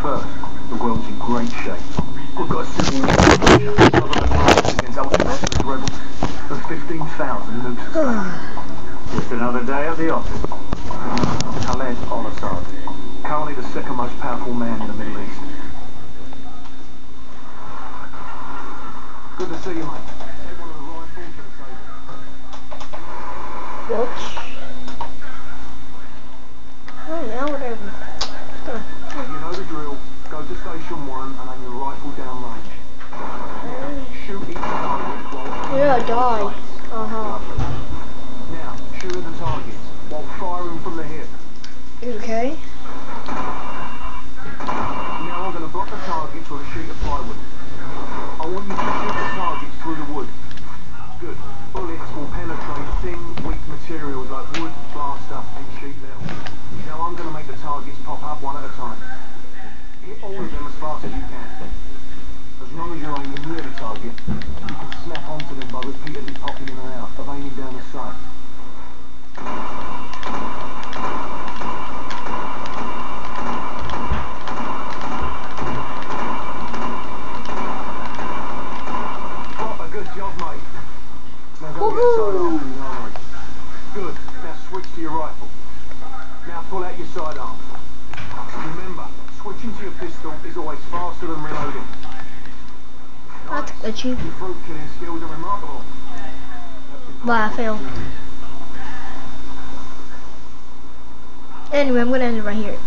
First, the world's in great shape. We've got a civil war against ultra-nationalist rebels and 15,000 nukes. Just another day at the office. Khaled al-Assad, currently the second most powerful man in the Middle East. Good to see you, mate. Take one of the rifles to the table. What? Oh, now whatever. You know the drill. Go to station 1 and aim your rifle down range. Now, shoot each target while... Yeah, die. Now, shoot at the targets while firing from the hip. Okay. Now I'm going to block the targets with a sheet of plywood. I want you to shoot the targets through the wood. Good. Bullets will penetrate thin, weak materials like wood, plaster and sheet metal. Now I'm going to make the targets pop up one at a time. Hit all of them as fast as you can. As long as you're aiming near the target, you can snap onto them by repeatedly popping in and out of aiming down the sight. Proper good job, mate. Now go get sidearms from the armory. Good. Now switch to your rifle. Now pull out your sidearms. Remember, switching to your pistol is always faster than reloading. That's glitchy. Your fruit killing skills are remarkable. But I failed. Anyway, I'm gonna end it right here.